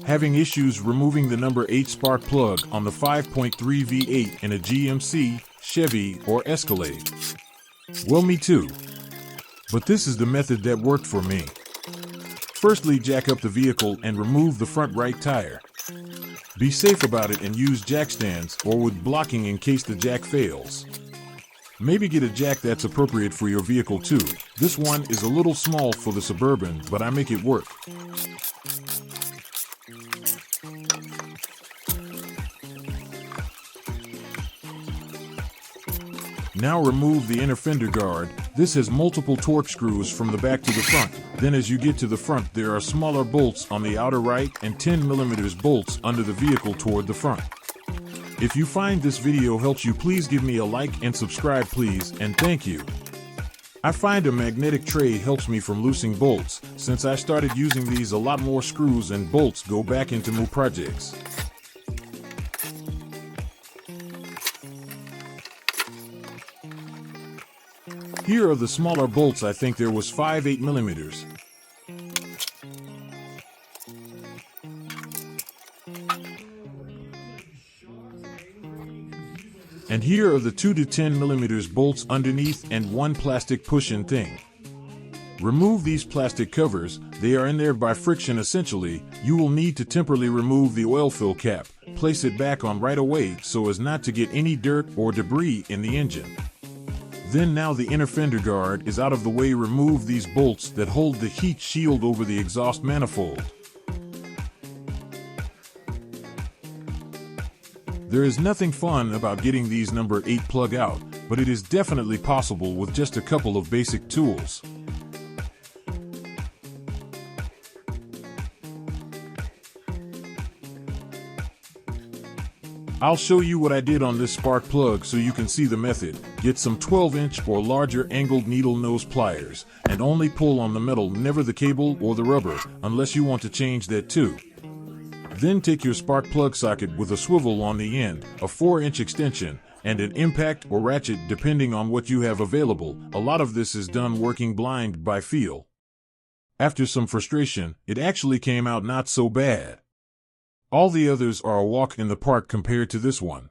Having issues removing the number 8 spark plug on the 5.3 V8 in a GMC, Chevy, or Escalade? Well, me too. But this is the method that worked for me. Firstly, jack up the vehicle and remove the front right tire. Be safe about it and use jack stands or wood blocking in case the jack fails. Maybe get a jack that's appropriate for your vehicle too. This one is a little small for the Suburban, but I make it work. Now remove the inner fender guard. This has multiple torque screws from the back to the front. Then as you get to the front, there are smaller bolts on the outer right and 10mm bolts under the vehicle toward the front. If you find this video helps you, please give me a like and subscribe please, and thank you. I find a magnetic tray helps me from loosening bolts. Since I started using these, a lot more screws and bolts go back into new projects. Here are the smaller bolts. I think there was 5 8mm. And here are the 2 to 10mm bolts underneath and one plastic push-in thing. Remove these plastic covers. They are in there by friction essentially. You will need to temporarily remove the oil fill cap. Place it back on right away so as not to get any dirt or debris in the engine. Then now the inner fender guard is out of the way, remove these bolts that hold the heat shield over the exhaust manifold. There is nothing fun about getting these number 8 plug out, but it is definitely possible with just a couple of basic tools. I'll show you what I did on this spark plug so you can see the method. Get some 12-inch or larger angled needle nose pliers, and only pull on the metal, never the cable or the rubber, unless you want to change that too. Then take your spark plug socket with a swivel on the end, a 4-inch extension, and an impact or ratchet depending on what you have available. A lot of this is done working blind by feel. After some frustration, it actually came out not so bad. All the others are a walk in the park compared to this one.